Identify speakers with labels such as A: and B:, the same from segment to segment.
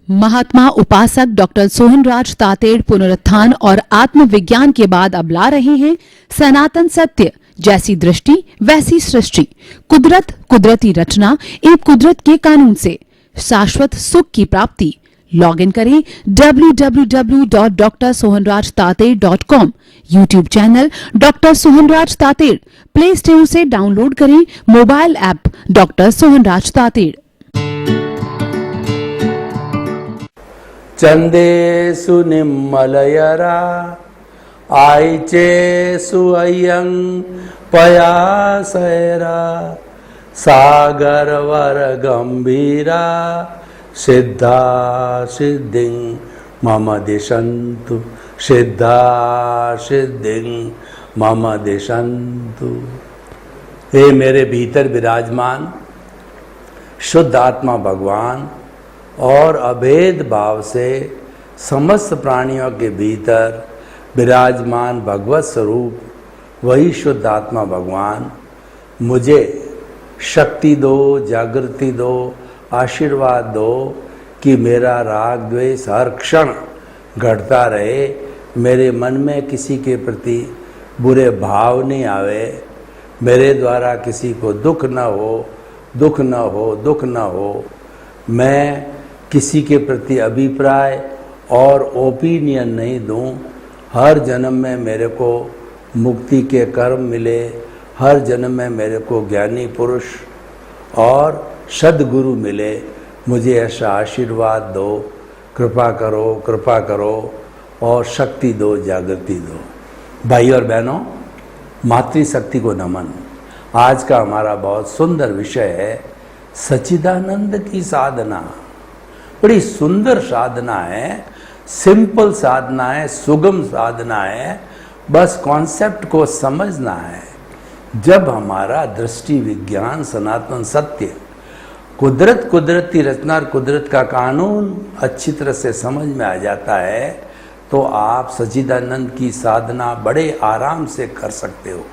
A: महात्मा उपासक डॉक्टर सोहनराज तातेड़ पुनरुत्थान और आत्मविज्ञान के बाद अब ला रहे हैं सनातन सत्य, जैसी दृष्टि वैसी सृष्टि, कुदरत, कुदरती रचना एवं कुदरत के कानून से शाश्वत सुख की प्राप्ति। लॉग इन करें www.drsohanrajtated.com, YouTube channel doctor Sohanraj Tated, play store से डाउनलोड करें mobile app doctor Sohanraj Tated.
B: चंदेषु निम्मलयरा आयचेषु अयं पयासैरा सागरवर गंभीरा सिद्धा सिद्धिं मम दिशन्तु, सिद्धा सिद्धिं मम दिशन्तु। हे मेरे भीतर विराजमान शुद्ध आत्मा भगवान और अभेद भाव से समस्त प्राणियों के भीतर विराजमान भगवत स्वरूप वही शुद्ध आत्मा भगवान मुझे शक्ति दो, जागृति दो, आशीर्वाद दो कि मेरा राग द्वेष हर क्षण घटता रहे, मेरे मन में किसी के प्रति बुरे भाव नहीं आवे, मेरे द्वारा किसी को दुख न हो, दुख न हो, दुख न हो। मैं किसी के प्रति अभिप्राय और ओपिनियन नहीं दूं। हर जन्म में मेरे को मुक्ति के कर्म मिले, हर जन्म में मेरे को ज्ञानी पुरुष और सद्गुरु मिले। मुझे ऐसा आशीर्वाद दो, कृपा करो, कृपा करो और शक्ति दो, जागृति दो। भाई और बहनों, मातृशक्ति को नमन। आज का हमारा बहुत सुंदर विषय है सच्चिदानंद की साधना। बड़ी सुंदर साधना है, सिंपल साधना है, सुगम साधना है, बस कॉन्सेप्ट को समझना है। जब हमारा दृष्टि विज्ञान सनातन सत्य कुदरत, कुदरती रचना और कुदरत का कानून अच्छी तरह से समझ में आ जाता है तो आप सच्चिदानंद की साधना बड़े आराम से कर सकते हो।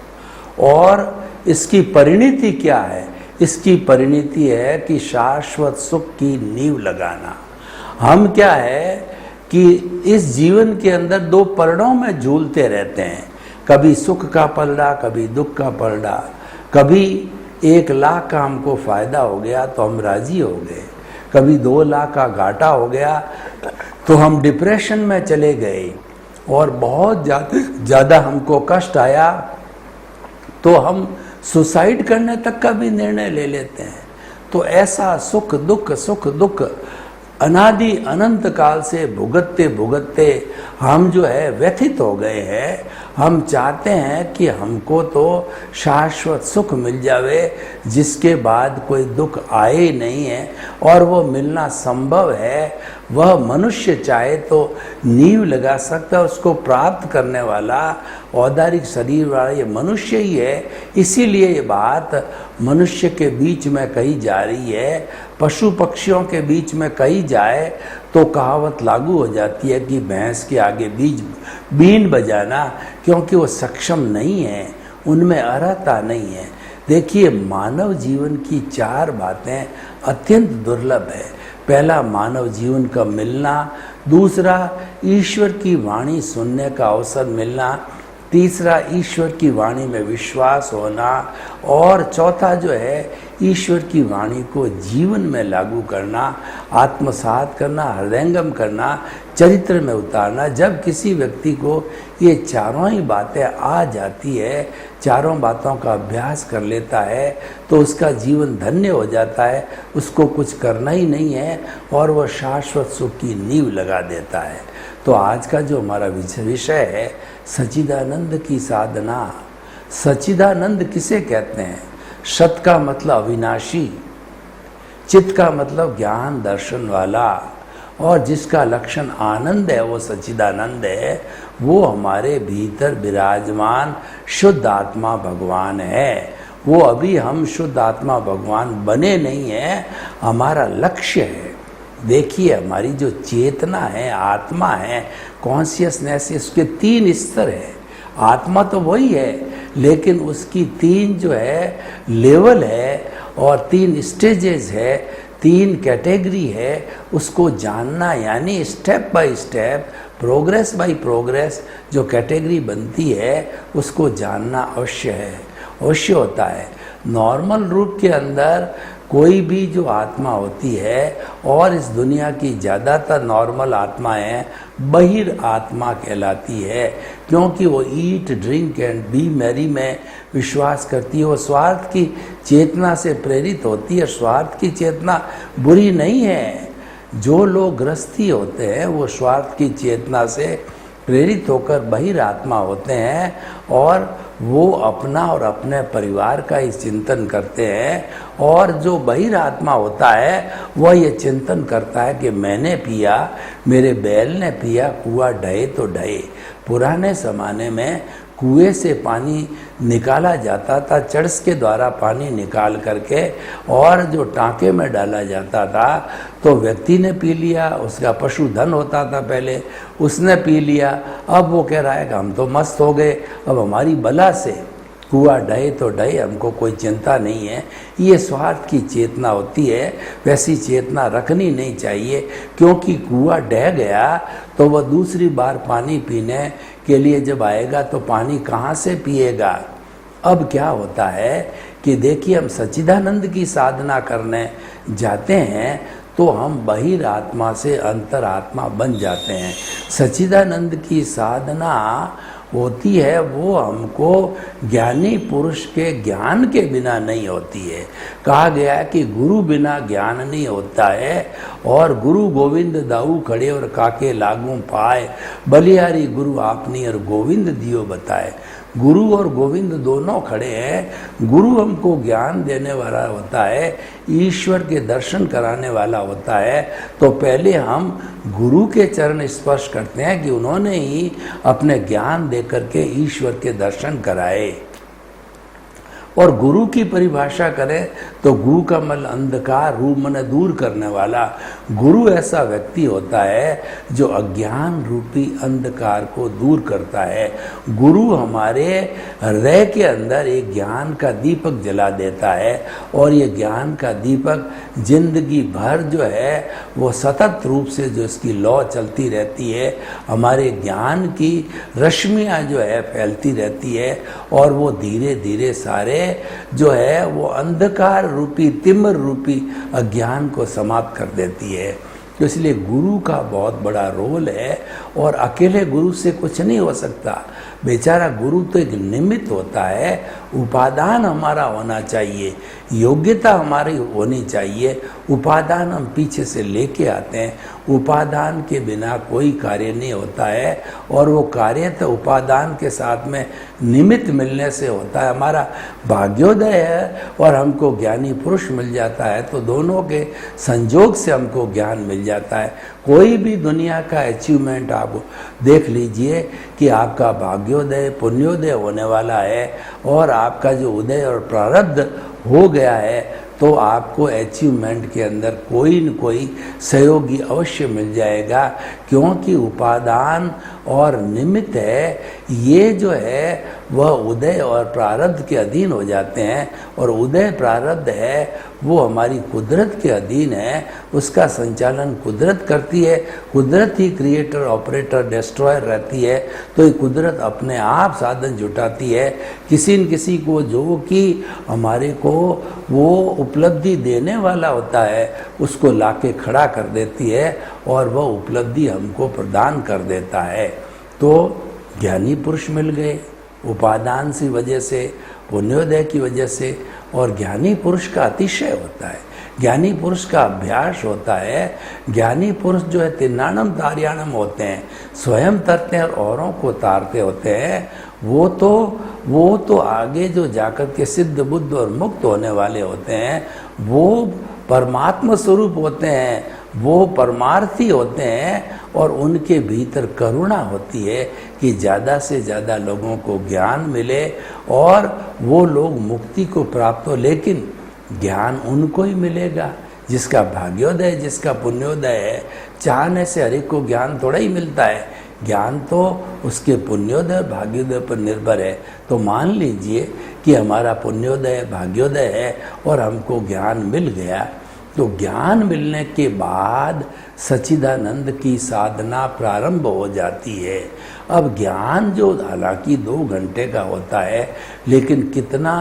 B: और इसकी परिणति क्या है? इसकी परिणति है कि शाश्वत सुख की नींव लगाना। हम क्या है कि इस जीवन के अंदर दो पलड़ों में झूलते रहते हैं, कभी सुख का पलड़ा, कभी दुख का पलड़ा। कभी 1 लाख का हमको फायदा हो गया तो हम राजी हो गए, कभी 2 लाख का घाटा हो गया तो हम डिप्रेशन में चले गए, और बहुत ज़्यादा हमको कष्ट आया तो हम सुसाइड करने तक का भी निर्णय ले लेते हैं। तो ऐसा सुख दुख अनादि अनंत काल से भुगतते भुगतते हम जो है व्यथित हो गए हैं। हम चाहते हैं कि हमको तो शाश्वत सुख मिल जावे जिसके बाद कोई दुख आए ही नहीं है, और वो मिलना संभव है। वह मनुष्य चाहे तो नींव लगा सकता है, उसको प्राप्त करने वाला औदारिक शरीर वाला ये मनुष्य ही है। इसीलिए ये बात मनुष्य के बीच में कही जा रही है, पशु पक्षियों के बीच में कही जाए तो कहावत लागू हो जाती है कि भैंस के आगे बीन बजाना, क्योंकि वो सक्षम नहीं है, उनमें अर्हता नहीं है। देखिए, मानव जीवन की 4 बातें अत्यंत दुर्लभ है। पहला, मानव जीवन का मिलना। दूसरा, ईश्वर की वाणी सुनने का अवसर मिलना। तीसरा, ईश्वर की वाणी में विश्वास होना। और चौथा जो है, ईश्वर की वाणी को जीवन में लागू करना, आत्मसात करना, हृदयंगम करना, चरित्र में उतारना। जब किसी व्यक्ति को ये चारों ही बातें आ जाती है, चारों बातों का अभ्यास कर लेता है, तो उसका जीवन धन्य हो जाता है। उसको कुछ करना ही नहीं है और वह शाश्वत सुख की नींव लगा देता है। तो आज का जो हमारा विषय है सच्चिदानंद की साधना। सच्चिदानंद किसे कहते हैं? सत का मतलब अविनाशी, चित्त का मतलब ज्ञान दर्शन वाला, और जिसका लक्षण आनंद है वो सच्चिदानंद है। वो हमारे भीतर विराजमान शुद्ध आत्मा भगवान है। वो अभी हम शुद्ध आत्मा भगवान बने नहीं हैं, हमारा लक्ष्य है। देखिए, हमारी जो चेतना है, आत्मा है, कॉन्शियसनेस, इसके 3 स्तर है। आत्मा तो वही है, लेकिन उसकी 3 जो है लेवल है और 3 स्टेजेस है। 3 कैटेगरी है, उसको जानना, यानी step by step, progress by progress जो कैटेगरी बनती है उसको जानना अवश्य होता है। नॉर्मल रूप के अंदर कोई भी जो आत्मा होती है, और इस दुनिया की ज़्यादातर नॉर्मल आत्माएं बहिर आत्मा कहलाती है, क्योंकि वो eat drink and B Mary में विश्वास करती है। वो स्वार्थ की चेतना से प्रेरित होती है। स्वार्थ की चेतना बुरी नहीं है। जो लोग गृहस्थी होते हैं वो स्वार्थ की चेतना से प्रेरित होकर बहिरात्मा होते हैं, और वो अपना और अपने परिवार का ही चिंतन करते हैं। और जो बहिरात्मा होता है वह ये चिंतन करता है कि मैंने पिया, मेरे बैल ने पिया, कुआं ढहे तो ढहे। पुराने ज़माने में कुएं से पानी निकाला जाता था, चरस के द्वारा पानी निकाल करके, और जो टांके में डाला जाता था, तो व्यक्ति ने पी लिया, उसका पशुधन होता था पहले, उसने पी लिया। अब वो कह रहा है कि हम तो मस्त हो गए, अब हमारी बला से कुआं ढहे तो ढहे, हमको कोई चिंता नहीं है। ये स्वार्थ की चेतना होती है। वैसी चेतना रखनी नहीं चाहिए, क्योंकि कुआं ढह गया तो वह दूसरी बार पानी पीने के लिए जब आएगा तो पानी कहाँ से पिएगा। अब क्या होता है कि देखिए, हम सच्चिदानंद की साधना करने जाते हैं तो हम बहिरात्मा से अंतरात्मा बन जाते हैं। सच्चिदानंद की साधना होती है वो हमको ज्ञानी पुरुष के ज्ञान के बिना नहीं होती है। कहा गया है कि गुरु बिना ज्ञान नहीं होता है, और गुरु गोविंद दाऊ खड़े और काके लागू पाए, बलिहारी गुरु आपनी और गोविंद दियो बताए। गुरु और गोविंद दोनों खड़े हैं। गुरु हमको ज्ञान देने वाला होता है, ईश्वर के दर्शन कराने वाला होता है। तो पहले हम गुरु के चरण स्पर्श करते हैं कि उन्होंने ही अपने ज्ञान दे करके ईश्वर के दर्शन कराए। और गुरु की परिभाषा करें तो गु का मतलब अंधकार, रूप मन दूर करने वाला। गुरु ऐसा व्यक्ति होता है जो अज्ञान रूपी अंधकार को दूर करता है। गुरु हमारे हृदय के अंदर एक ज्ञान का दीपक जला देता है, और ये ज्ञान का दीपक जिंदगी भर जो है वो सतत रूप से जो इसकी लौ चलती रहती है, हमारे ज्ञान की रश्मियाँ जो है फैलती रहती है, और वो धीरे धीरे सारे जो है वो अंधकार रूपी, तिमिर रूपी अज्ञान को समाप्त कर देती है। तो इसलिए गुरु का बहुत बड़ा रोल है, और अकेले गुरु से कुछ नहीं हो सकता। बेचारा गुरु तो एक निमित्त होता है। उपादान हमारा होना चाहिए, योग्यता हमारी होनी चाहिए। उपादान हम पीछे से लेके आते हैं। उपादान के बिना कोई कार्य नहीं होता है, और वो कार्य तो उपादान के साथ में निमित्त मिलने से होता है। हमारा भाग्योदय है और हमको ज्ञानी पुरुष मिल जाता है, तो दोनों के संजोग से हमको ज्ञान मिल जाता है। कोई भी दुनिया का अचीवमेंट आप देख लीजिए कि आपका भाग्योदय पुण्योदय होने वाला है, और आपका जो उदय और प्रारब्ध हो गया है, तो आपको अचीवमेंट के अंदर कोई न कोई सहयोगी अवश्य मिल जाएगा, क्योंकि उपादान और निमित्त है, ये जो है वह उदय और प्रारब्ध के अधीन हो जाते हैं। और उदय प्रारब्ध है वो हमारी कुदरत के अधीन है, उसका संचालन कुदरत करती है। कुदरत ही क्रिएटर, ऑपरेटर, डिस्ट्रॉयर रहती है। तो ये कुदरत अपने आप साधन जुटाती है, किसी न किसी को जो कि हमारे को वो उपलब्धि देने वाला होता है, उसको लाके खड़ा कर देती है, और वह उपलब्धि हमको प्रदान कर देता है। तो ज्ञानी पुरुष मिल गए उपादान की वजह से, पुण्योदय की वजह से, और ज्ञानी पुरुष का अतिशय होता है। ज्ञानी पुरुष का अभ्यास होता है। ज्ञानी पुरुष जो है तिन्नानम तार्याणम होते हैं, स्वयं तरते हैं और औरों को तारते होते हैं। वो तो आगे जो जाकर के सिद्ध बुद्ध और मुक्त होने वाले होते हैं, वो परमात्मा स्वरूप होते हैं, वो परमार्थी होते हैं, और उनके भीतर करुणा होती है कि ज़्यादा से ज़्यादा लोगों को ज्ञान मिले और वो लोग मुक्ति को प्राप्त हो। लेकिन ज्ञान उनको ही मिलेगा जिसका भाग्योदय, जिसका पुण्योदय है। चाहने से हर एक को ज्ञान थोड़ा ही मिलता है, ज्ञान तो उसके पुण्योदय भाग्योदय पर निर्भर है। तो मान लीजिए कि हमारा पुण्योदय भाग्योदय है और हमको ज्ञान मिल गया, तो ज्ञान मिलने के बाद सच्चिदानंद की साधना प्रारंभ हो जाती है। अब ज्ञान जो हालांकि 2 घंटे का होता है, लेकिन कितना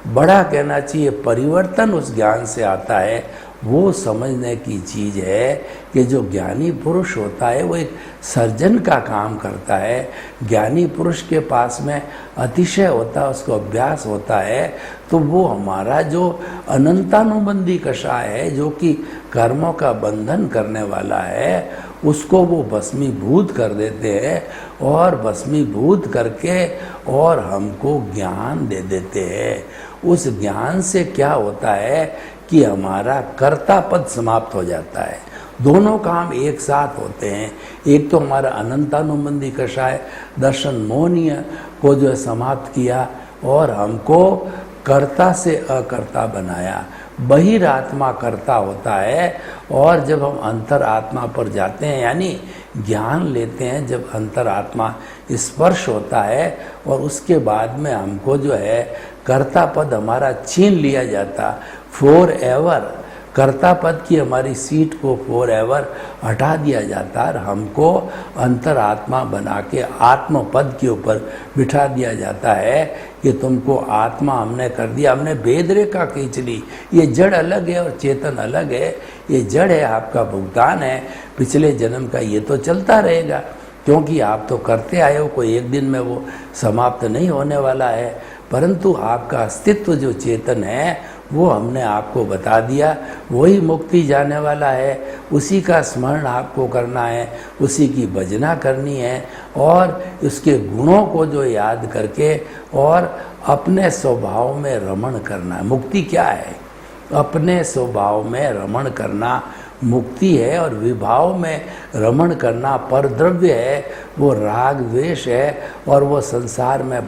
B: बड़ा कहना चाहिए परिवर्तन उस ज्ञान से आता है, वो समझने की चीज़ है कि जो ज्ञानी पुरुष होता है वो एक सर्जन का काम करता है। ज्ञानी पुरुष के पास में अतिशय होता है, उसको अभ्यास होता है, तो वो हमारा जो अनंतानुबंधी कषाय है, जो कि कर्मों का बंधन करने वाला है, उसको वो भस्मीभूत कर देते हैं और भस्मीभूत करके और हमको ज्ञान दे देते हैं। उस ज्ञान से क्या होता है कि हमारा कर्ता पद समाप्त हो जाता है। दोनों काम एक साथ होते हैं। एक तो हमारा अनंतानुबंधी कषाय दर्शन मोहनीय को जो है समाप्त किया और हमको कर्ता से अकर्ता बनाया। बहिरात्मा कर्ता होता है और जब हम अंतरात्मा पर जाते हैं यानी ज्ञान लेते हैं, जब अंतरात्मा स्पर्श होता है और उसके बाद में हमको जो है कर्ता पद हमारा छीन लिया जाता। फॉर एवर कर्ता पद की हमारी सीट को फॉर एवर हटा दिया जाता और हमको अंतरात्मा बना के आत्म पद के ऊपर बिठा दिया जाता है कि तुमको आत्मा हमने कर दिया, हमने भेद रेखा खींच ली। ये जड़ अलग है और चेतन अलग है। ये जड़ है, आपका भुगतान है पिछले जन्म का, ये तो चलता रहेगा क्योंकि आप तो करते आए हो, कोई एक दिन में वो समाप्त नहीं होने वाला है। परंतु आपका अस्तित्व जो चेतन है वो हमने आपको बता दिया, वही मुक्ति जाने वाला है, उसी का स्मरण आपको करना है, उसी की भजना करनी है और उसके गुणों को जो याद करके और अपने स्वभाव में रमण करना है। मुक्ति क्या है? अपने स्वभाव में रमण करना मुक्ति है और विभाव में रमण करना परद्रव्य है, वो राग द्वेष है और वो संसार में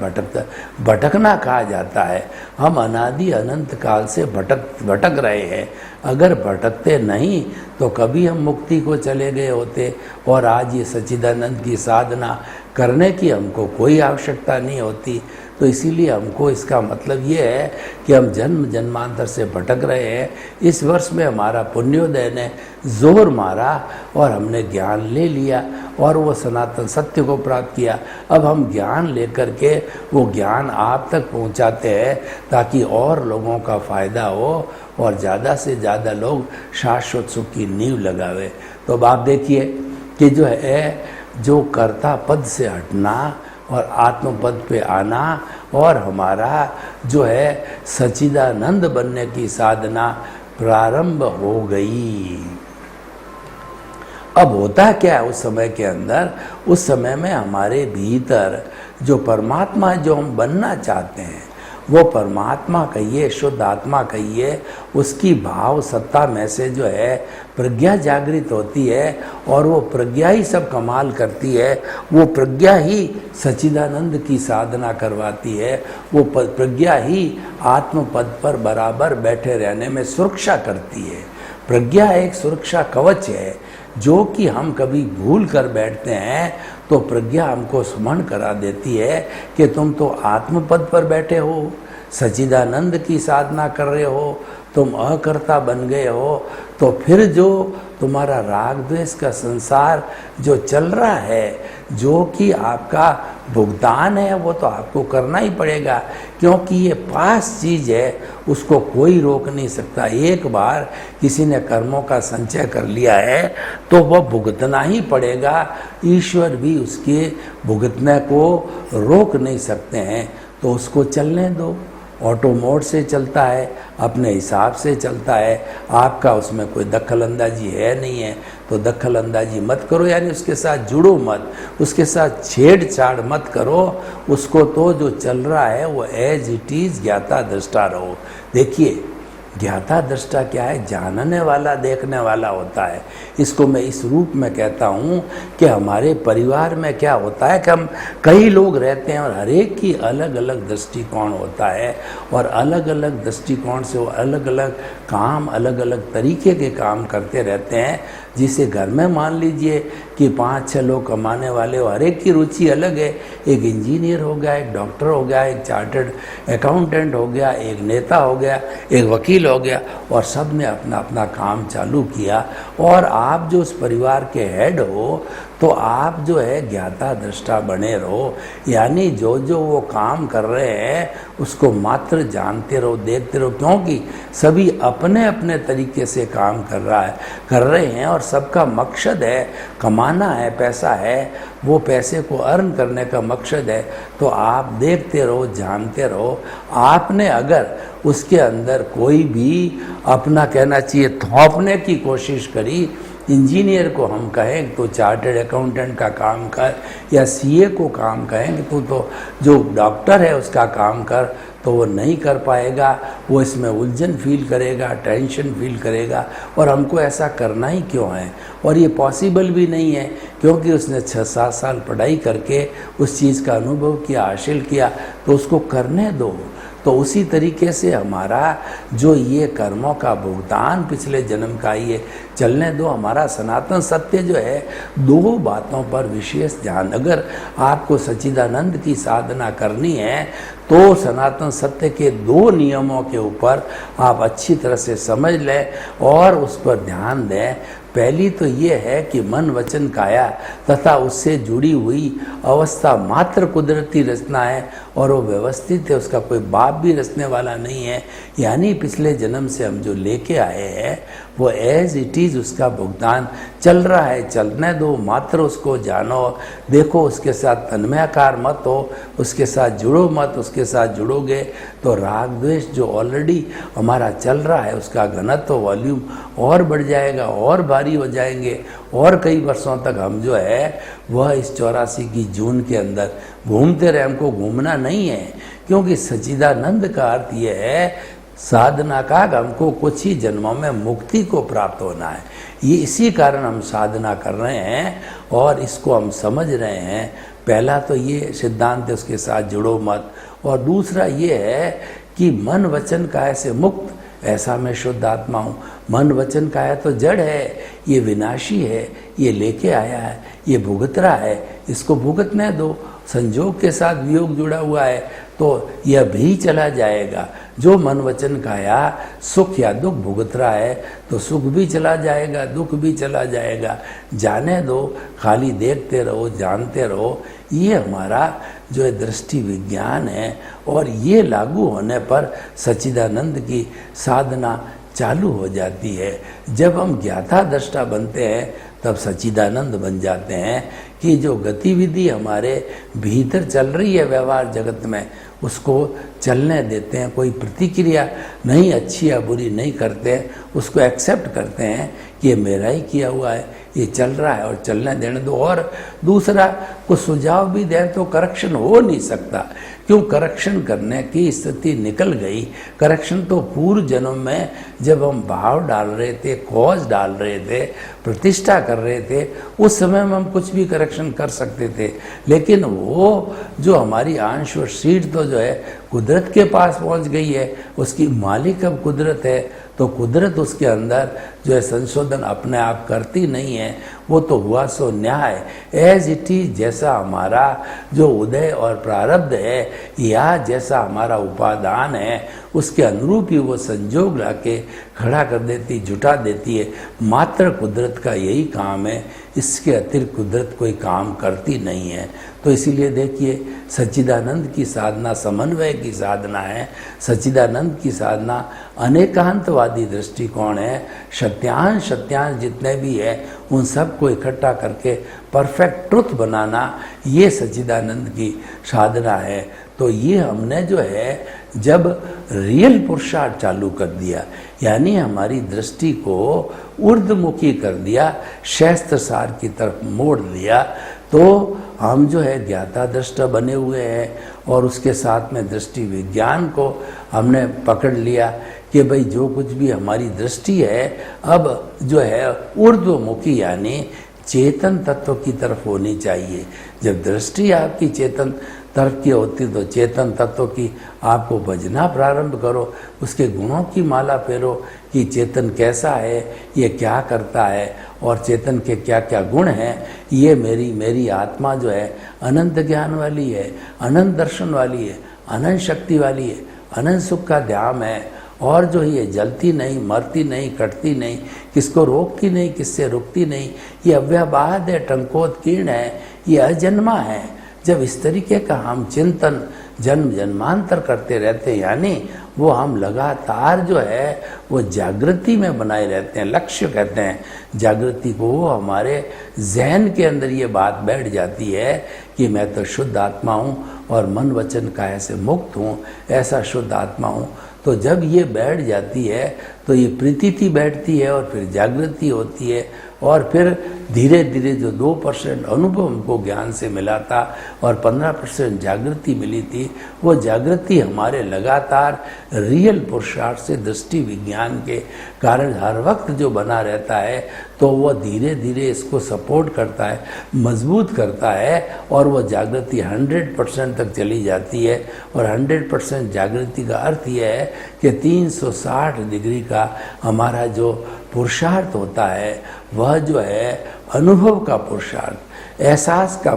B: भटकना कहा जाता है। हम अनादि अनंत काल से भटक रहे हैं। अगर भटकते नहीं तो कभी हम मुक्ति को चले गए होते और आज ये सच्चिदानंद की साधना करने की हमको कोई आवश्यकता नहीं होती। तो इसीलिए हमको इसका मतलब ये है कि हम जन्म जन्मांतर से भटक रहे हैं। इस वर्ष में हमारा पुण्योदय ने जोर मारा और हमने ज्ञान ले लिया और वो सनातन सत्य को प्राप्त किया। अब हम ज्ञान लेकर के वो ज्ञान आप तक पहुंचाते हैं ताकि और लोगों का फायदा हो और ज़्यादा से ज़्यादा लोग शाश्वत सुख की नींव लगावे। तो अब आप देखिए कि जो है जो कर्ता पद से हटना और आत्म पद पे आना और हमारा जो है सच्चिदानंद बनने की साधना प्रारंभ हो गई। अब होता क्या है उस समय के अंदर? उस समय में हमारे भीतर जो परमात्मा जो हम बनना चाहते हैं, वो परमात्मा कहिए, शुद्ध आत्मा कहिए, उसकी भाव सत्ता में से जो है प्रज्ञा जागृत होती है और वो प्रज्ञा ही सब कमाल करती है। वो प्रज्ञा ही सच्चिदानंद की साधना करवाती है। वो प्रज्ञा ही आत्म पद पर बराबर बैठे रहने में सुरक्षा करती है। प्रज्ञा एक सुरक्षा कवच है जो कि हम कभी भूल कर बैठते हैं तो प्रज्ञा हमको स्मरण करा देती है कि तुम तो आत्म पद पर बैठे हो, सच्चिदानंद की साधना कर रहे हो, तुम अकर्ता बन गए हो। तो फिर जो तुम्हारा राग द्वेष का संसार जो चल रहा है, जो कि आपका भुगतान है, वो तो आपको करना ही पड़ेगा क्योंकि ये पास चीज़ है, उसको कोई रोक नहीं सकता। एक बार किसी ने कर्मों का संचय कर लिया है तो वह भुगतना ही पड़ेगा। ईश्वर भी उसके भुगतने को रोक नहीं सकते हैं, तो उसको चलने दो। ऑटो मोड से चलता है, अपने हिसाब से चलता है, आपका उसमें कोई दखल अंदाजी है नहीं है, तो दखल अंदाजी मत करो, यानी उसके साथ जुड़ो मत, उसके साथ छेड़छाड़ मत करो। उसको तो जो चल रहा है वो एज इट इज़ ज्ञाता दृष्टा रहो। देखिए ज्ञाता दृष्टा क्या है? जानने वाला देखने वाला होता है। इसको मैं इस रूप में कहता हूँ कि हमारे परिवार में क्या होता है कि हम कई लोग रहते हैं और हर एक की अलग अलग दृष्टिकोण होता है और अलग अलग दृष्टिकोण से वो अलग अलग काम, अलग अलग तरीके के काम करते रहते हैं। जिसे घर में मान लीजिए कि 5-6 लोग कमाने वाले हो, हर एक की रुचि अलग है। एक इंजीनियर हो गया, एक डॉक्टर हो गया, एक चार्टर्ड अकाउंटेंट हो गया, एक नेता हो गया, एक वकील फील हो गया और सब ने अपना अपना काम चालू किया। और आप जो उस परिवार के हेड हो तो आप जो है ज्ञाता दृष्टा बने रहो, यानी जो जो वो काम कर रहे हैं उसको मात्र जानते रहो, देखते रहो, क्योंकि सभी अपने अपने तरीके से काम कर रहे हैं और सबका मकसद है कमाना है, पैसा है, वो पैसे को अर्न करने का मकसद है। तो आप देखते रहो, जानते रहो। आपने अगर उसके अंदर कोई भी अपना कहना चाहिए थोपने की कोशिश करी, इंजीनियर को हम कहें तो चार्टर्ड अकाउंटेंट का काम कर, या सीए को काम कहें कि तू तो जो डॉक्टर है उसका काम कर, तो वो नहीं कर पाएगा। वो इसमें उलझन फील करेगा, टेंशन फील करेगा, और हमको ऐसा करना ही क्यों है। और ये पॉसिबल भी नहीं है, क्योंकि उसने 6-7 साल पढ़ाई करके उस चीज़ का अनुभव किया, हासिल किया, तो उसको करने दो। तो उसी तरीके से हमारा जो ये कर्मों का भुगतान पिछले जन्म का ये चलने दो। हमारा सनातन सत्य जो है 2 बातों पर विशेष ध्यान, अगर आपको सच्चिदानंद की साधना करनी है तो सनातन सत्य के 2 नियमों के ऊपर आप अच्छी तरह से समझ लें और उस पर ध्यान दें। पहली तो ये है कि मन वचन काया तथा उससे जुड़ी हुई अवस्था मात्र कुदरती रचना है और वो व्यवस्थित है, उसका कोई बाप भी रचने वाला नहीं है। यानी पिछले जन्म से हम जो लेके आए हैं वो एज इट इज़ उसका भुगतान चल रहा है, चलने दो, मात्र उसको जानो, देखो, उसके साथ तन्मयाकार मत हो, उसके साथ जुड़ो मत। उसके साथ जुड़ोगे तो राग द्वेष जो ऑलरेडी हमारा चल रहा है उसका घनत्व, वॉल्यूम और बढ़ जाएगा और भारी हो जाएंगे, और कई वर्षों तक हम जो है वह इस 84 की जून के अंदर घूमते रहे। हमको घूमना नहीं है, क्योंकि सच्चिदानंद का अर्थ यह है साधना का हमको कुछ ही जन्मों में मुक्ति को प्राप्त होना है। ये इसी कारण हम साधना कर रहे हैं और इसको हम समझ रहे हैं। पहला तो ये सिद्धांत है, उसके साथ जुड़ो मत। और दूसरा ये है कि मन वचन काया से मुक्त, ऐसा मैं शुद्ध आत्मा हूँ। मन वचन काया तो जड़ है, ये विनाशी है, ये लेके आया है, ये भुगत रहा है, इसको भुगतने दो। संजोग के साथ वियोग जुड़ा हुआ है तो यह भी चला जाएगा। जो मन वचन काया सुख या दुख भुगत रहा है तो सुख भी चला जाएगा, दुख भी चला जाएगा। जाने दो, खाली देखते रहो, जानते रहो। ये हमारा जो है दृष्टि विज्ञान है, और ये लागू होने पर सच्चिदानंद की साधना चालू हो जाती है। जब हम ज्ञाता दृष्टा बनते हैं तब सच्चिदानंद बन जाते हैं कि जो गतिविधि हमारे भीतर चल रही है व्यवहार जगत में उसको चलने देते हैं। कोई प्रतिक्रिया नहीं, अच्छी या बुरी नहीं करते हैं, उसको एक्सेप्ट करते हैं कि ये मेरा ही किया हुआ है, ये चल रहा है और चलने देने दो। और दूसरा, कुछ सुझाव भी दें तो करेक्शन हो नहीं सकता, क्यों? करेक्शन करने की स्थिति निकल गई। करेक्शन तो पूर्व जन्म में जब हम भाव डाल रहे थे, कॉज डाल रहे थे, प्रतिष्ठा कर रहे थे, उस समय में हम कुछ भी करेक्शन कर सकते थे। लेकिन वो जो हमारी अंश और सीड तो जो है कुदरत के पास पहुंच गई है, उसकी मालिक अब कुदरत है, तो कुदरत उसके अंदर जो है संशोधन अपने आप करती नहीं है। वो तो हुआ सो न्याय, एज इट इज, जैसा हमारा जो उदय और प्रारब्ध है या जैसा हमारा उपादान है उसके अनुरूप ही वो संजोग लाके खड़ा कर देती, जुटा देती है। मात्र कुदरत का यही काम है, इसके अतिरिक्त कुदरत कोई काम करती नहीं है। तो इसीलिए देखिए, सच्चिदानंद की साधना समन्वय की साधना है। सच्चिदानंद की साधना अनेकांतवादी दृष्टिकोण है। सत्यांश जितने भी है उन सबको इकट्ठा करके परफेक्ट ट्रुथ बनाना, ये सच्चिदानंद की साधना है। तो ये हमने जो है जब रियल पुरुषार्थ चालू कर दिया, यानी हमारी दृष्टि को ऊर्ध्वमुखी कर दिया, शास्त्र सार की तरफ मोड़ लिया, तो हम जो है ज्ञाता दृष्टा बने हुए हैं। और उसके साथ में दृष्टि विज्ञान को हमने पकड़ लिया कि भाई जो कुछ भी हमारी दृष्टि है अब जो है ऊर्ध्वमुखी, यानी चेतन तत्व की तरफ होनी चाहिए। जब दृष्टि आपकी चेतन तरफ की होती तो चेतन तत्व की आपको भजना प्रारंभ करो, उसके गुणों की माला फेरो कि चेतन कैसा है, ये क्या करता है और चेतन के क्या क्या गुण हैं। ये मेरी आत्मा जो है अनंत ज्ञान वाली है, अनंत दर्शन वाली है, अनंत शक्ति वाली है, अनंत सुख का धाम है। और जो ये जलती नहीं, मरती नहीं, कटती नहीं, किसको रोकती नहीं, किससे रुकती नहीं, ये अव्याबाद है, टंकोत्कीर्ण है, ये अजन्मा है। जब इस तरीके का हम चिंतन जन्म जन्मांतर करते रहते हैं, यानी वो हम लगातार जो है वो जागृति में बनाए रहते हैं। लक्ष्य कहते हैं जागृति को। वो हमारे जहन के अंदर ये बात बैठ जाती है कि मैं तो शुद्ध आत्मा हूँ और मन वचन काया से मुक्त हूँ, ऐसा शुद्ध आत्मा हूँ। तो जब ये बैठ जाती है तो ये प्रतीति बैठती है और फिर जागृति होती है, और फिर धीरे धीरे जो 2% अनुभव हमको ज्ञान से मिला था और 15% जागृति मिली थी, वो जागृति हमारे लगातार रियल पुरुषार्थ से दृष्टि विज्ञान के कारण हर वक्त जो बना रहता है, तो वो धीरे धीरे इसको सपोर्ट करता है, मजबूत करता है, और वो जागृति 100% तक चली जाती है। और 100% जागृति का अर्थ यह है कि 360 डिग्री का हमारा जो पुरुषार्थ होता है वह जो है अनुभव का पुरुषार्थ, एहसास का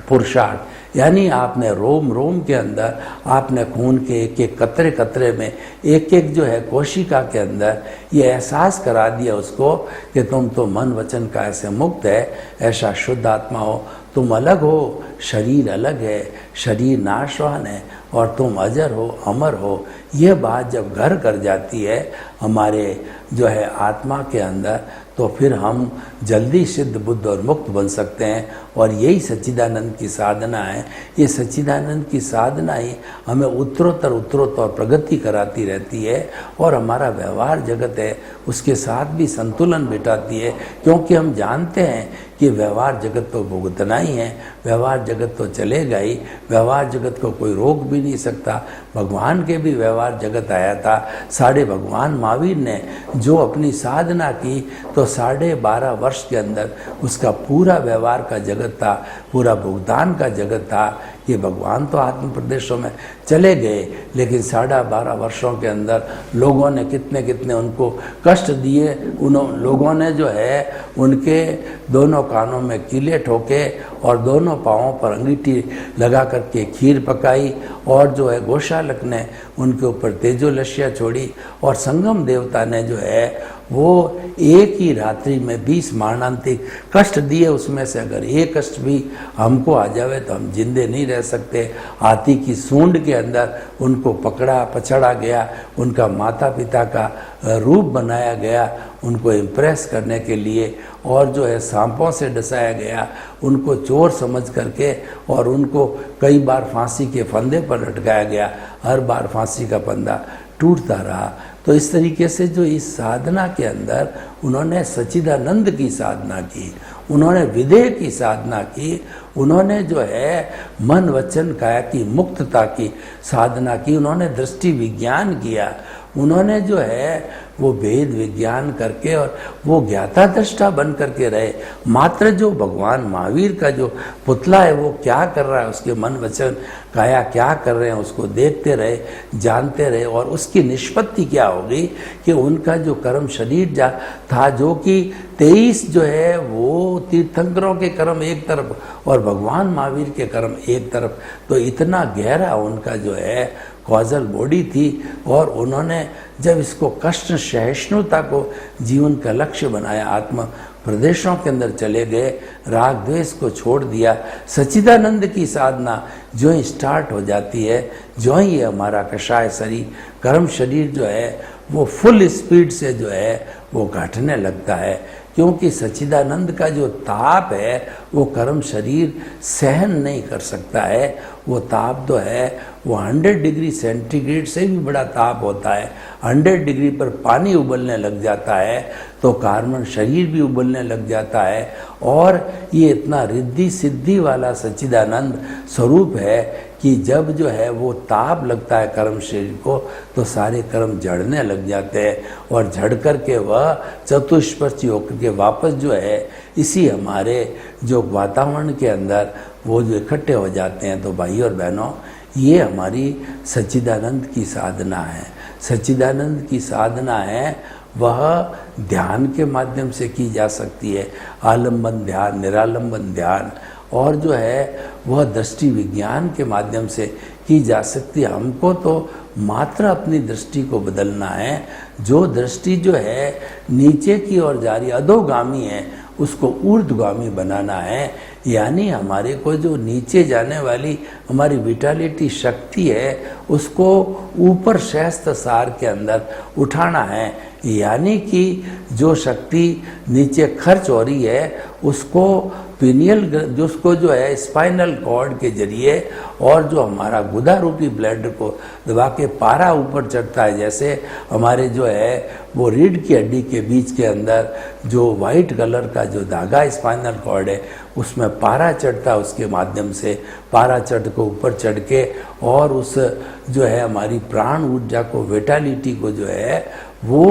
B: पुरुषार्थ, यानी आपने रोम रोम के अंदर, आपने खून के एक एक कतरे कतरे में, एक एक जो है कोशिका के अंदर ये एहसास करा दिया उसको कि तुम तो मन वचन का ऐसे मुक्त है, ऐसा शुद्ध आत्मा हो, तुम अलग हो, शरीर अलग है, शरीर नाशवान है, और तुम अजर हो, अमर हो। यह बात जब घर कर जाती है हमारे जो है आत्मा के अंदर, तो फिर हम जल्दी सिद्ध बुद्ध और मुक्त बन सकते हैं। और यही सच्चिदानंद की साधना है। ये सच्चिदानंद की साधना ही हमें उत्तरोत्तर उत्तरोत्तर प्रगति कराती रहती है, और हमारा व्यवहार जगत है उसके साथ भी संतुलन बिठाती है। क्योंकि हम जानते हैं कि व्यवहार जगत तो भुगतना ही है, व्यवहार जगत तो चलेगा ही, व्यवहार जगत को कोई रोक भी नहीं सकता। भगवान के भी व्यवहार जगत आया था। साढ़े भगवान महावीर ने जो अपनी साधना की, तो 12.5 वर्ष के अंदर उसका पूरा व्यवहार का जगत था, पूरा भुगतान का जगत था। ये भगवान तो आत्म प्रदेशों में चले गए, लेकिन 12.5 वर्षों के अंदर लोगों ने कितने कितने उनको कष्ट दिए। लोगों ने जो है उनके दोनों कानों में कीले ठोके और दोनों पाँवों पर अंगीठी लगा करके खीर पकाई, और जो है गोशालक ने उनके ऊपर तेजोलश्या छोड़ी, और संगम देवता ने जो है वो एक ही रात्रि में 20 मारणांतिक कष्ट दिए। उसमें से अगर एक कष्ट भी हमको आ जावे तो हम जिंदे नहीं रह सकते। हाथी की सूंड के अंदर उनको पकड़ा पछड़ा गया, उनका माता पिता का रूप बनाया गया उनको इम्प्रेस करने के लिए, और जो है सांपों से डसाया गया, उनको चोर समझ करके, और उनको कई बार फांसी के फंदे पर लटकाया गया। हर बार फांसी का फंदा टूटता रहा। तो इस तरीके से जो इस साधना के अंदर उन्होंने सच्चिदानंद की साधना की, उन्होंने विदेह की साधना की, उन्होंने जो है मन वचन काया की मुक्तता की साधना की, उन्होंने दृष्टि विज्ञान किया, उन्होंने जो है वो वेद विज्ञान करके और वो ज्ञाता दृष्टा बन करके रहे। मात्र जो भगवान महावीर का जो पुतला है वो क्या कर रहा है, उसके मन वचन काया क्या कर रहे हैं, उसको देखते रहे, जानते रहे, और उसकी निष्पत्ति क्या होगी कि उनका जो कर्म शरीर था, जो कि 23 जो है वो तीर्थंकरों के कर्म एक तरफ और भगवान महावीर के कर्म एक तरफ, तो इतना गहरा उनका जो है कॉजल बॉडी थी। और उन्होंने जब इसको कष्ट सहिष्णुता को जीवन का लक्ष्य बनाया, आत्म प्रदेशों के अंदर चले गए, राग द्वेष को छोड़ दिया, सच्चिदानंद की साधना जो ही स्टार्ट हो जाती है, जो ही ये हमारा कषाय शरीर कर्म शरीर जो है वो फुल स्पीड से जो है वो घटने लगता है। क्योंकि सच्चिदानंद का जो ताप है वो कर्म शरीर सहन नहीं कर सकता है। वो ताप तो है वो 100 डिग्री सेंटीग्रेड से भी बड़ा ताप होता है। 100 डिग्री पर पानी उबलने लग जाता है तो कार्बन शरीर भी उबलने लग जाता है। और ये इतना रिद्धि सिद्धि वाला सच्चिदानंद स्वरूप है कि जब जो है वो ताप लगता है कर्म शरीर को तो सारे कर्म झड़ने लग जाते हैं, और झड़ करके वह चतुष्पृष्ठ होकर के वापस जो है इसी हमारे जो वातावरण के अंदर वो जो इकट्ठे हो जाते हैं। तो भाई और बहनों, ये हमारी सच्चिदानंद की साधना है। सच्चिदानंद की साधना है वह ध्यान के माध्यम से की जा सकती है, आलंबन ध्यान, निरालंबन ध्यान, और जो है वह दृष्टि विज्ञान के माध्यम से की जा सकती है। हमको तो मात्र अपनी दृष्टि को बदलना है। जो दृष्टि जो है नीचे की ओर जा रही अधोगामी है, उसको ऊर्ध्वगामी बनाना है। यानी हमारे को जो नीचे जाने वाली हमारी विटालिटी शक्ति है, उसको ऊपर सहस्त्र सार के अंदर उठाना है। यानी कि जो शक्ति नीचे खर्च हो रही है, उसको पिनियल जिसको जो है स्पाइनल कॉर्ड के जरिए और जो हमारा गुदा रूपी ब्लड को दबा के पारा ऊपर चढ़ता है। जैसे हमारे जो है वो रीढ़ की हड्डी के बीच के अंदर जो वाइट कलर का जो धागा स्पाइनल कॉर्ड है, उसमें पारा चढ़ता है, उसके माध्यम से पारा चढ़ को ऊपर चढ़ के और उस जो है हमारी प्राण ऊर्जा को, विटालिटी को जो है वो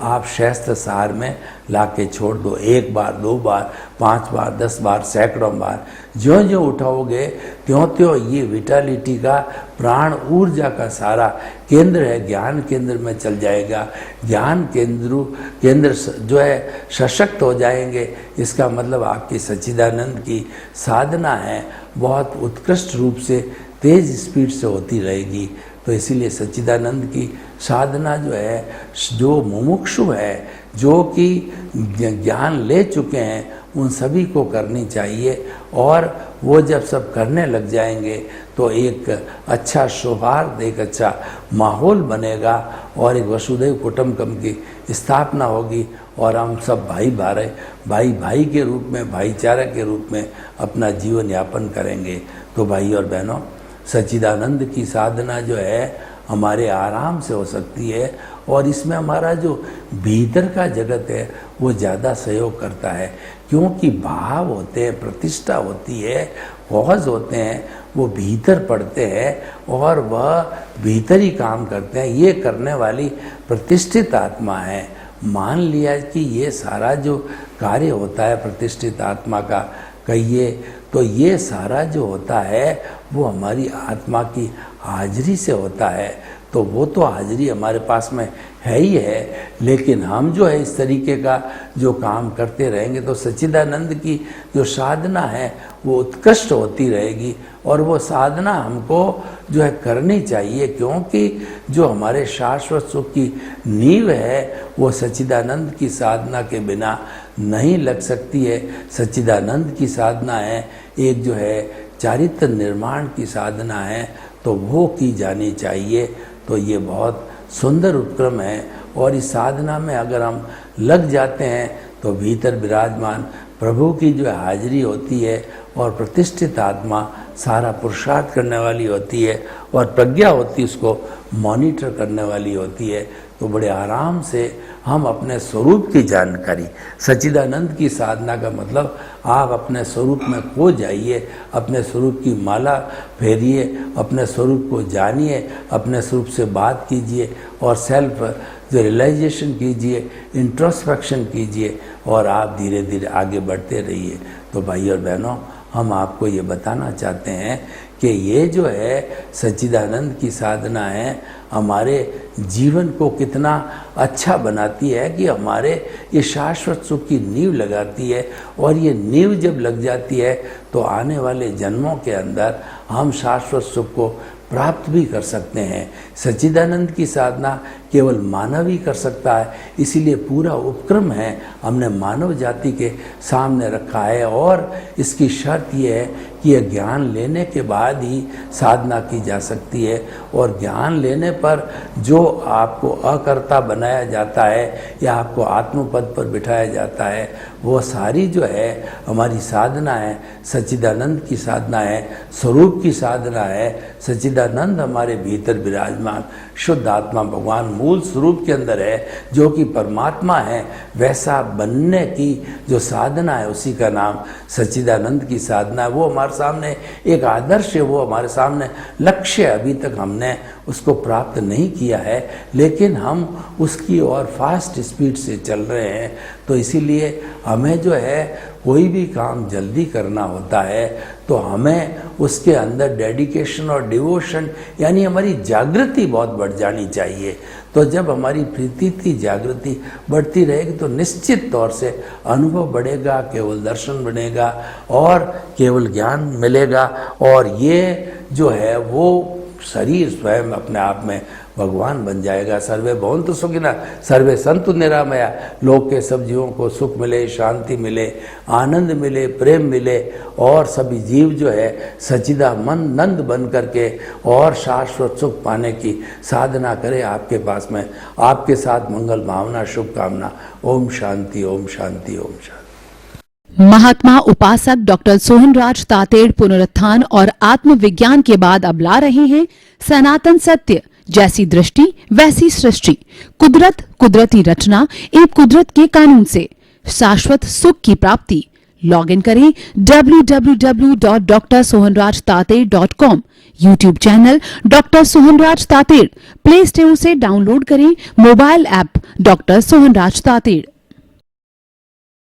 B: आप सहस्त्र सार में लाके छोड़ दो। 1 बार, 2 बार, 5 बार, 10 बार, सैकड़ों बार ज्यों ज्यों उठाओगे त्यों त्यों ये विटालिटी का, प्राण ऊर्जा का सारा केंद्र है, ज्ञान केंद्र में चल जाएगा। ज्ञान केंद्र जो है सशक्त हो जाएंगे। इसका मतलब आपकी सच्चिदानंद की साधना है बहुत उत्कृष्ट रूप से, तेज स्पीड से होती रहेगी। तो इसीलिए सच्चिदानंद की साधना जो है, जो मुमुक्षु है, जो कि ज्ञान ले चुके हैं, उन सभी को करनी चाहिए। और वो जब सब करने लग जाएंगे तो एक अच्छा सौहार्द, एक अच्छा माहौल बनेगा और एक वसुधैव कुटुंबकम की स्थापना होगी और हम सब भाई के रूप में, भाईचारा के रूप में अपना जीवन यापन करेंगे। तो भाई और बहनों, सच्चिदानंद की साधना जो है हमारे आराम से हो सकती है और इसमें हमारा जो भीतर का जगत है वो ज़्यादा सहयोग करता है, क्योंकि भाव होते हैं, प्रतिष्ठा होती है, फौज होते हैं, वो भीतर पड़ते हैं और वह भीतर ही काम करते हैं। ये करने वाली प्रतिष्ठित आत्मा है। मान लिया कि ये सारा जो कार्य होता है प्रतिष्ठित आत्मा का कहिए, तो ये सारा जो होता है वो हमारी आत्मा की हाजिरी से होता है। तो वो तो हाजिरी हमारे पास में है ही है, लेकिन हम जो है इस तरीके का जो काम करते रहेंगे तो सच्चिदानंद की जो साधना है वो उत्कृष्ट होती रहेगी। और वो साधना हमको जो है करनी चाहिए, क्योंकि जो हमारे शाश्वत सुख की नींव है वो सच्चिदानंद की साधना के बिना नहीं लग सकती है। सच्चिदानंद की साधना है एक जो है चारित्र निर्माण की साधना है, तो वो की जानी चाहिए। तो ये बहुत सुंदर उपक्रम है और इस साधना में अगर हम लग जाते हैं तो भीतर विराजमान प्रभु की जो हाजिरी होती है और प्रतिष्ठित आत्मा सारा पुरुषार्थ करने वाली होती है और प्रज्ञा होती है उसको मॉनिटर करने वाली होती है। तो बड़े आराम से हम अपने स्वरूप की जानकारी, सच्चिदानंद की साधना का मतलब आप अपने स्वरूप में खो जाइए, अपने स्वरूप की माला फेरिए, अपने स्वरूप को जानिए, अपने स्वरूप से बात कीजिए और सेल्फ जो रियलाइजेशन कीजिए, इंट्रोस्पेक्शन कीजिए और आप धीरे धीरे आगे बढ़ते रहिए। तो भाई और बहनों, हम आपको ये बताना चाहते हैं कि ये जो है सच्चिदानंद की साधना है हमारे जीवन को कितना अच्छा बनाती है कि हमारे ये शाश्वत सुख की नींव लगाती है। और ये नींव जब लग जाती है तो आने वाले जन्मों के अंदर हम शाश्वत सुख को प्राप्त भी कर सकते हैं। सच्चिदानंद की साधना केवल मानव ही कर सकता है, इसीलिए पूरा उपक्रम है हमने मानव जाति के सामने रखा है। और इसकी शर्त यह है कि यह ज्ञान लेने के बाद ही साधना की जा सकती है। और ज्ञान लेने पर जो आपको अकर्ता बनाया जाता है या आपको आत्मपद पर बिठाया जाता है, वो सारी जो है हमारी साधना है, सच्चिदानंद की साधना है, स्वरूप की साधना है। सच्चिदानंद हमारे भीतर विराजमान शुद्ध आत्मा भगवान मूल स्वरूप के अंदर है, जो कि परमात्मा है, वैसा बनने की जो साधना है उसी का नाम सच्चिदानंद की साधना है। वो हमारे सामने एक आदर्श है, वो हमारे सामने लक्ष्य। अभी तक हमने उसको प्राप्त नहीं किया है, लेकिन हम उसकी ओर फास्ट स्पीड से चल रहे हैं। तो इसीलिए हमें जो है कोई भी काम जल्दी करना होता है तो हमें उसके अंदर डेडिकेशन और डिवोशन यानी हमारी जागृति बहुत बढ़ जानी चाहिए। तो जब हमारी प्रीति जागृति बढ़ती रहेगी तो निश्चित तौर से अनुभव बढ़ेगा, केवल दर्शन बढ़ेगा और केवल ज्ञान मिलेगा। और ये जो है वो शरीर स्वयं अपने आप में भगवान बन जाएगा। सर्वे भवन्तु सुखिनः, सर्वे सन्तु निरामया। लोक के सब जीवों को सुख मिले, शांति मिले, आनंद मिले, प्रेम मिले और सभी जीव जो है सच्चिदानंद बन करके और शाश्वत सुख पाने की साधना करें। आपके पास में आपके साथ मंगल भावना, शुभकामना। ओम शांति, ओम शांति, ओम शांति।
A: महात्मा उपासक डॉक्टर सोहनराज तातेड़ पुनरुत्थान और आत्मविज्ञान के बाद अब ला रहे हैं सनातन सत्य, जैसी दृष्टि वैसी सृष्टि, कुदरत, कुदरती रचना एवं कुदरत के कानून से शाश्वत सुख की प्राप्ति। लॉग इन करें www.drsohanrajtated.com। YouTube channel doctor Sohanraj Tated, play store से डाउनलोड करें mobile app doctor Sohanraj Tated.